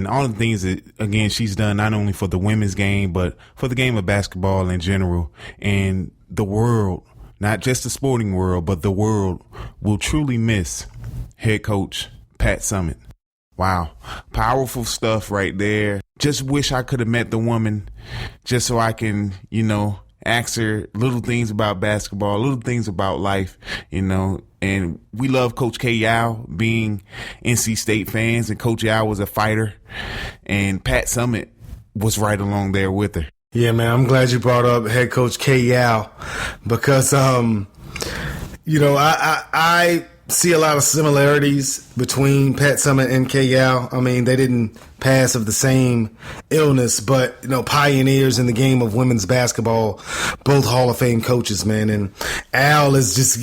and all the things that, again, she's done not only for the women's game, but for the game of basketball in general. And the world, not just the sporting world, but the world will truly miss head coach Pat Summitt. Wow. Powerful stuff right there. Just wish I could have met the woman just so I can, ask her little things about basketball, little things about life, and we love Coach K. Yao, being NC State fans, and Coach Yao was a fighter, and Pat Summitt was right along there with her. Yeah, man, I'm glad you brought up head coach K. Yao because, I see a lot of similarities between Pat Summitt and K. Yao. I mean, they didn't pass of the same illness, but, pioneers in the game of women's basketball, both Hall of Fame coaches, man. And Al is just,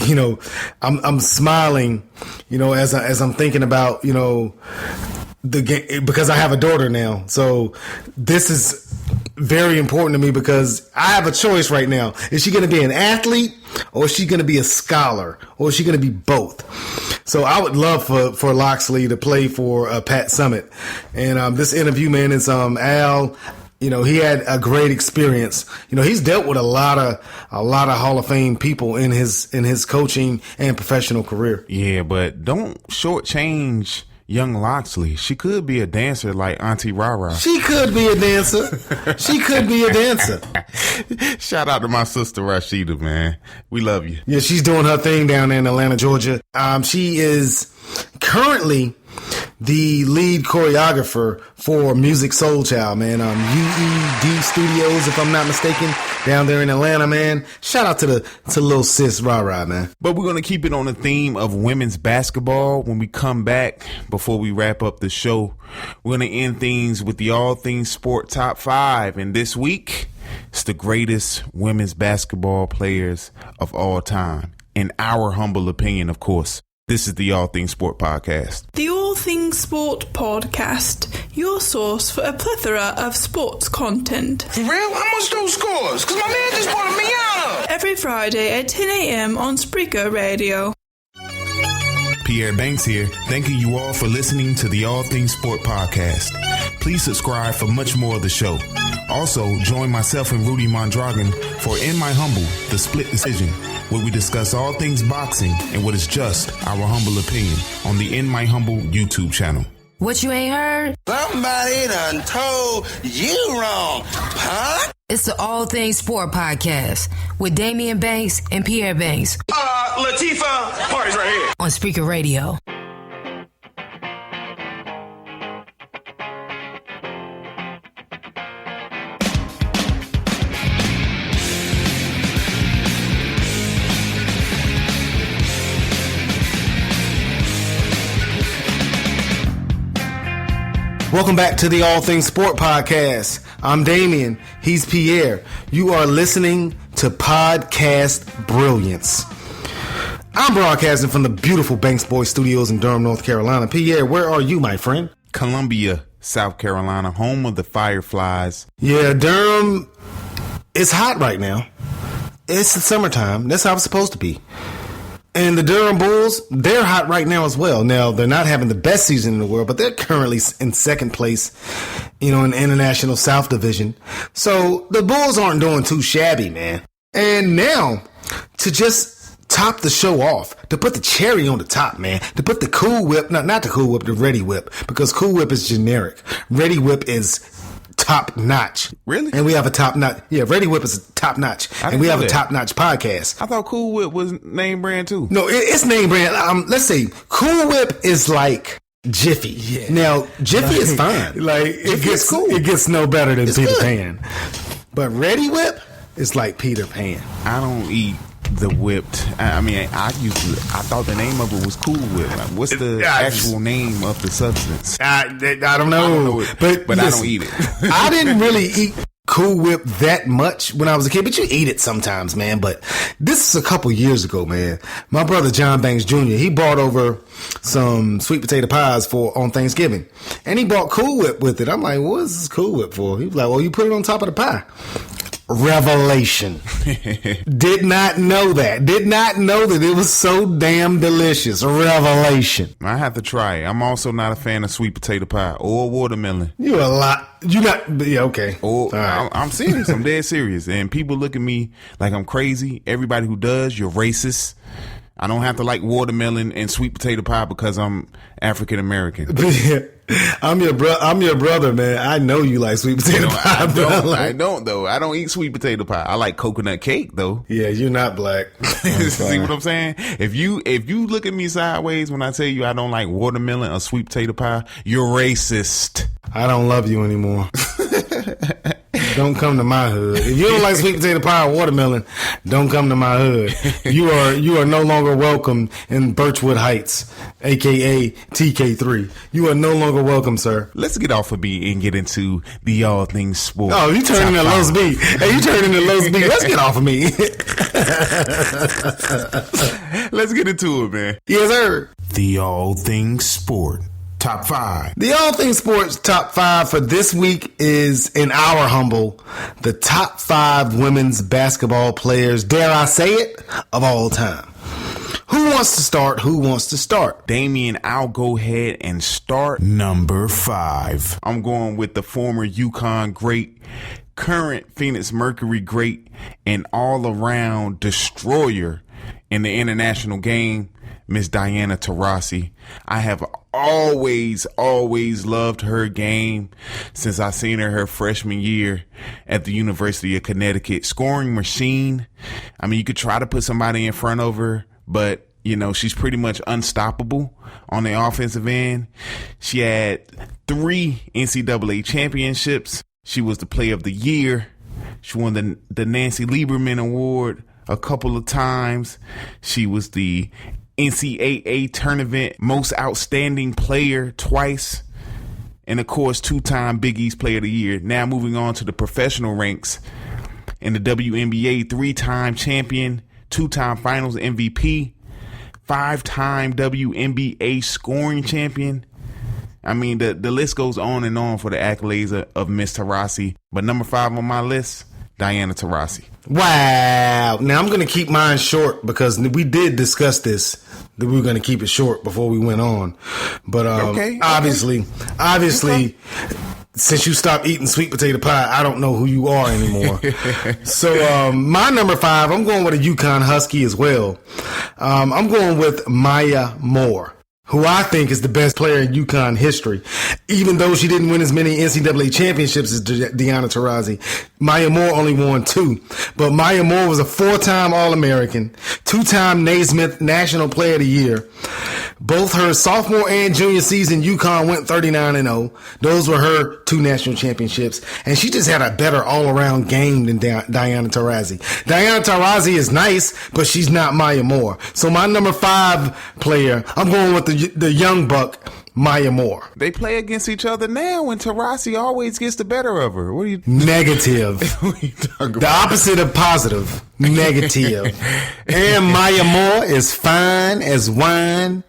I'm smiling, as I'm thinking about, the game, because I have a daughter now. So this is very important to me because I have a choice right now. Is she going to be an athlete, or is she going to be a scholar, or is she going to be both? So I would love for Loxley to play for Pat Summitt. And this interview, man, is Al. He had a great experience. He's dealt with a lot of Hall of Fame people in his coaching and professional career. Yeah, but don't shortchange young Loxley. She could be a dancer like Auntie Rara. She could be a dancer. Shout out to my sister Rashida, man. We love you. Yeah, she's doing her thing down there in Atlanta, Georgia. She is currently the lead choreographer for Music Soul Child, man. UED Studios, if I'm not mistaken, down there in Atlanta, man. Shout out to little sis Rara, man. But we're going to keep it on the theme of women's basketball. When we come back, before we wrap up the show, we're going to end things with the All Things Sport Top 5. And this week, it's the greatest women's basketball players of all time. In our humble opinion, of course. This is the All Things Sport Podcast. The All Things Sport Podcast, your source for a plethora of sports content. For real? How much those scores? Because my man just wanted me out. Every Friday at 10 a.m. on Spreaker Radio. Pierre Banks here, thanking you all for listening to the All Things Sport Podcast. Please subscribe for much more of the show. Also, join myself and Rudy Mondragon for In My Humble, The Split Decision, where we discuss all things boxing and what is just our humble opinion on the In My Humble YouTube channel. What you ain't heard? Somebody done told you wrong, huh? It's the All Things Sport Podcast with Daimeon Banks and Pierre Banks. Latifah, party's right here. On Spreaker Radio. Welcome back to the All Things Sport Podcast. I'm Daimeon. He's Pierre. You are listening to Podcast Brilliance. I'm broadcasting from the beautiful Banks Boy Studios in Durham, North Carolina. Pierre, where are you, my friend? Columbia, South Carolina, home of the Fireflies. Yeah, Durham is hot right now. It's the summertime. That's how it's supposed to be. And the Durham Bulls, they're hot right now as well. Now, they're not having the best season in the world, but they're currently in second place, in the International South Division. So the Bulls aren't doing too shabby, man. And now, to just top the show off, to put the cherry on the top, man, to put the Cool Whip, not the Cool Whip, the Ready Whip, because Cool Whip is generic. Ready Whip is top notch. Really? And we have a top notch. Yeah, Ready Whip is top notch. And we have a top notch podcast. I thought Cool Whip was name brand too. No, it's name brand. Let's see. Cool Whip is like Jiffy. Yeah. Now, Jiffy is fine. Like it gets no better than Peter Pan. But Ready Whip is like Peter Pan. I don't eat the whipped. I thought the name of it was Cool Whip. What's the actual name of the substance? I don't know. But listen, I don't eat it. I didn't really eat Cool Whip that much when I was a kid, but you eat it sometimes, man. But this is a couple years ago, man. My brother John Banks Jr., he brought over some sweet potato pies on Thanksgiving, and he brought Cool Whip with it. I'm like, what is this Cool Whip for? He was like, well, you put it on top of the pie. Revelation. Did not know that. Did not know that it was so damn delicious. Revelation. I have to try it. I'm also not a fan of sweet potato pie or watermelon. You a lot. You not. Yeah, okay. Or, all right. I'm serious. I'm dead serious. And people look at me like I'm crazy. Everybody who does, you're racist. I don't have to like watermelon and sweet potato pie because I'm African American. I'm your brother, man. I know you like sweet potato pie. I don't though. I don't eat sweet potato pie. I like coconut cake though. Yeah, you're not black. See what I'm saying? If you look at me sideways when I tell you I don't like watermelon or sweet potato pie, you're racist. I don't love you anymore. Don't come to my hood. If you don't like sweet potato pie or watermelon, don't come to my hood. You are no longer welcome in Birchwood Heights, aka TK3. You are no longer welcome, sir. Let's get off of me and get into the all things sport. Oh, you turning into Los B. Hey, you turning into Los B. Let's get off of me. Let's get into it, man. Yes, sir. The all things sport. Top 5. The All Things Sports Top 5 for this week is, in our humble, the top 5 women's basketball players, dare I say it, of all time. Who wants to start? Who wants to start? Daimeon, I'll go ahead and start. Number 5. I'm going with the former UConn great, current Phoenix Mercury great, and all-around destroyer in the international game, Miss Diana Taurasi. I have always loved her game since I seen her freshman year at the University of Connecticut. Scoring machine. I mean, you could try to put somebody in front of her, but you know, she's pretty much unstoppable on the offensive end. She had 3 NCAA championships. She was the player of the year. She won the Nancy Lieberman Award a couple of times. She was the NCAA tournament most outstanding player twice, and of course 2-time Big East player of the year. Now moving on to the professional ranks. In the WNBA, 3-time champion, 2-time finals MVP, 5-time WNBA scoring champion. I mean, the list goes on and on for the accolades of Miss Taurasi. But number 5 on my list, Diana Taurasi. Wow. Now I'm going to keep mine short because we did discuss this, that we were going to keep it short before we went on. But obviously, since you stopped eating sweet potato pie, I don't know who you are anymore. So my number 5, I'm going with a UConn Husky as well. I'm going with Maya Moore, who I think is the best player in UConn history. Even though she didn't win as many NCAA championships as Diana Taurasi, Maya Moore only won 2. But Maya Moore was a 4-time All-American, 2-time Naismith National Player of the Year. Both her sophomore and junior season, UConn went 39-0. Those were her 2 national championships. And she just had a better all-around game than Diana Taurasi. Diana Taurasi is nice, but she's not Maya Moore. So my number 5 player, I'm going with the young buck, Maya Moore. They play against each other now, and Taurasi always gets the better of her. What are you? Negative. What are you talking about? The opposite of positive. Negative. And Maya Moore is fine as wine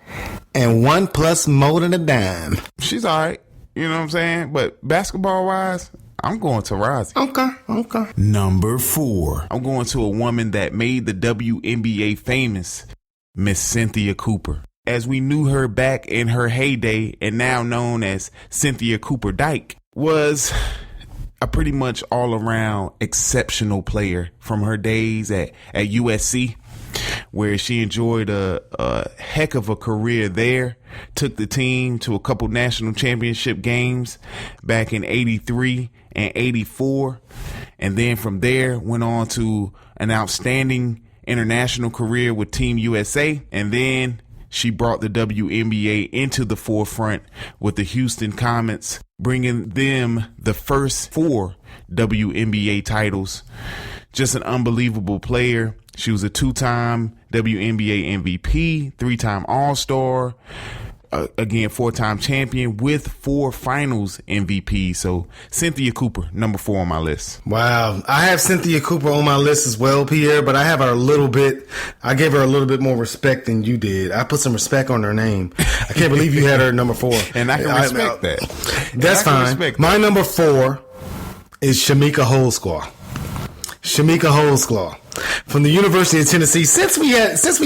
and 1 plus more than a dime. She's all right. You know what I'm saying? But basketball-wise, I'm going Taurasi. Okay. Number 4. I'm going to a woman that made the WNBA famous, Miss Cynthia Cooper. As we knew her back in her heyday and now known as Cynthia Cooper Dyke, was a pretty much all-around exceptional player from her days at USC, where she enjoyed a heck of a career there, took the team to a couple national championship games back in 83 and 84, and then from there went on to an outstanding international career with Team USA, and then she brought the WNBA into the forefront with the Houston Comets, bringing them the first 4 WNBA titles. Just an unbelievable player. She was a 2-time WNBA MVP, 3-time All-Star, again, 4-time champion with 4 finals MVP. So Cynthia Cooper, number 4 on my list. Wow. I have Cynthia Cooper on my list as well, Pierre, but I gave her a little bit more respect than you did. I put some respect on her name. I can't believe you had her number 4. And I can respect that. That's fine. My number 4 is Shamika Holdsclaw. Shamika Holdsclaw from the University of Tennessee. Since we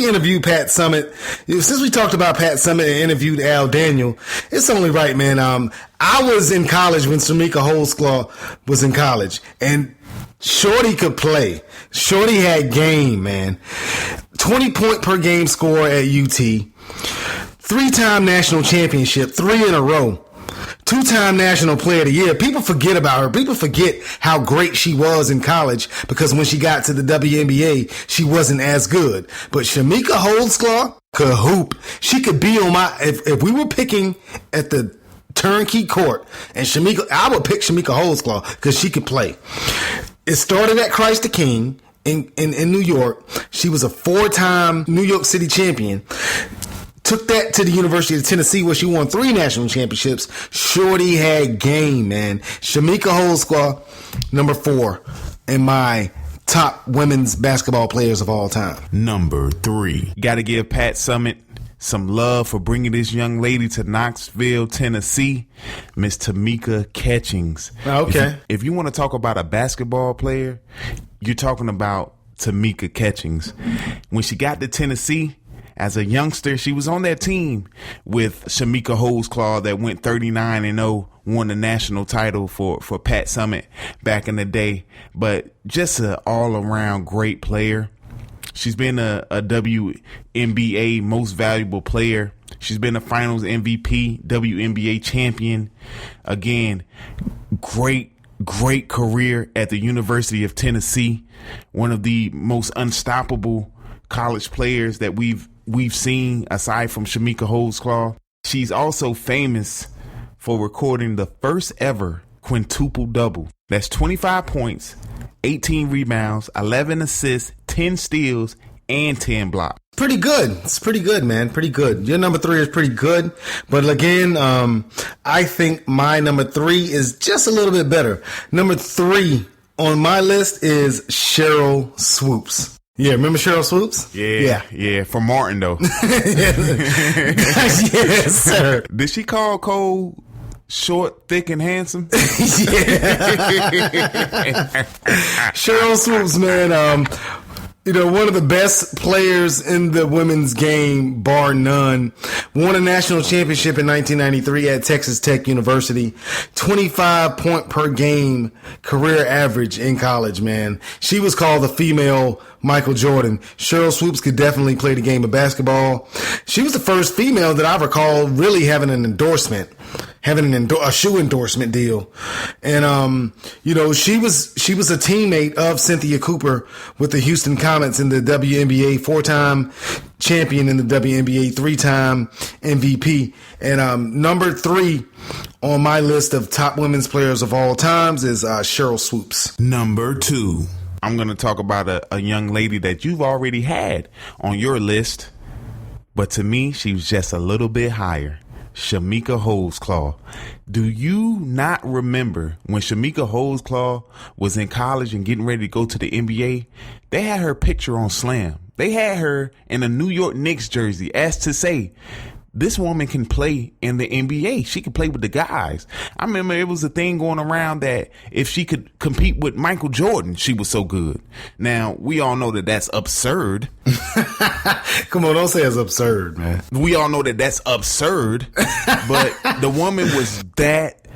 interviewed Pat Summitt, since we talked about Pat Summitt and interviewed Al Daniel, it's only right, man. I was in college when Shamika Holdsclaw was in college, and Shorty could play. Shorty had game, man. 20-point per game score at UT. 3-time national championship, 3 in a row. 2-time National Player of the Year. People forget about her. People forget how great she was in college because when she got to the WNBA, she wasn't as good. But Shamika Holdsclaw could hoop. She could be on my... If we were picking at the turnkey court, and I would pick Shamika Holdsclaw because she could play. It started at Christ the King in New York. She was a 4-time New York City champion. Took that to the University of Tennessee where she won 3 national championships. Shorty had game, man. Shamika Holdsclaw, number 4 in my top women's basketball players of all time. Number 3. Got to give Pat Summitt some love for bringing this young lady to Knoxville, Tennessee. Miss Tamika Catchings. Okay. If you want to talk about a basketball player, you're talking about Tamika Catchings. When she got to Tennessee, as a youngster, she was on that team with Shamika Holdsclaw that went 39-0, won the national title for Pat Summitt back in the day. But just an all-around great player. She's been a WNBA most valuable player. She's been a finals MVP, WNBA champion. Again, great career at the University of Tennessee. One of the most unstoppable college players that we've seen aside from Shamika Holdsclaw. She's also famous for recording the first ever quintuple double. That's 25 points, 18 rebounds, 11 assists, 10 steals, and 10 blocks. Pretty good. It's pretty good, man. Pretty good. Your number 3 is pretty good. But again, I think my number 3 is just a little bit better. Number 3 on my list is Cheryl Swoops. Yeah, remember Cheryl Swoops? Yeah, from Martin, though. Yes, sir. Did she call Cole short, thick, and handsome? Yeah. Cheryl Swoops, man. One of the best players in the women's game, bar none. Won a national championship in 1993 at Texas Tech University. 25-point per game career average in college, man. She was called the female Michael Jordan. Cheryl Swoops could definitely play the game of basketball. She was the first female that I recall really having an endorsement, a shoe endorsement deal. And, she was a teammate of Cynthia Cooper with the Houston Comets in the WNBA, 4-time champion in the WNBA, 3-time MVP. And number 3 on my list of top women's players of all times is Cheryl Swoops. Number 2. I'm going to talk about a young lady that you've already had on your list, but to me, she was just a little bit higher. Shamika Holdsclaw. Do you not remember when Shamika Holdsclaw was in college and getting ready to go to the NBA? They had her picture on Slam. They had her in a New York Knicks jersey, as to say, this woman can play in the NBA. She can play with the guys. I remember it was a thing going around that if she could compete with Michael Jordan, she was so good. Now, we all know that that's absurd. Come on, don't say it's absurd, man. We all know that that's absurd. But the woman was that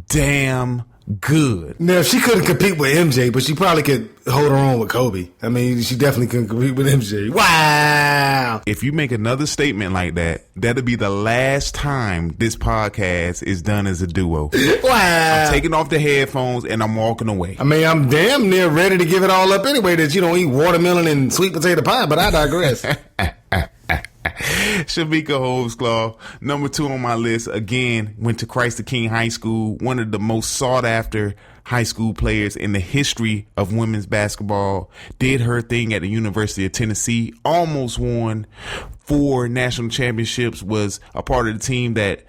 damn good. Now, if she couldn't compete with MJ, but she probably could hold her own with Kobe. I mean, she definitely couldn't compete with MJ. Wow. If you make another statement like that, that'll be the last time this podcast is done as a duo. Wow. I'm taking off the headphones and I'm walking away. I mean, I'm damn near ready to give it all up anyway that you don't eat watermelon and sweet potato pie, but I digress. Shamika Holdsclaw, number 2 on my list. Again, went to Christ the King High School, one of the most sought after high school players in the history of women's basketball. Did her thing at the University of Tennessee, almost won 4 national championships, was a part of the team that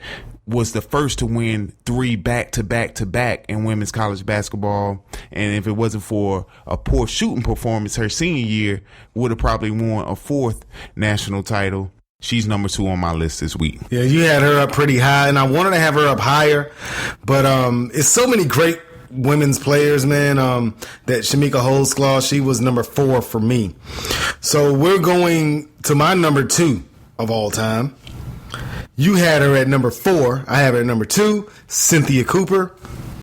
was the first to win 3 back-to-back-to-back in women's college basketball. And if it wasn't for a poor shooting performance her senior year, would have probably won a 4th national title. She's number 2 on my list this week. Yeah, you had her up pretty high, and I wanted to have her up higher, but it's so many great women's players, man. That Shamika Holdsclaw, she was number 4 for me. So we're going to my number 2 of all time. You had her at number 4. I have her at number 2, Cynthia Cooper.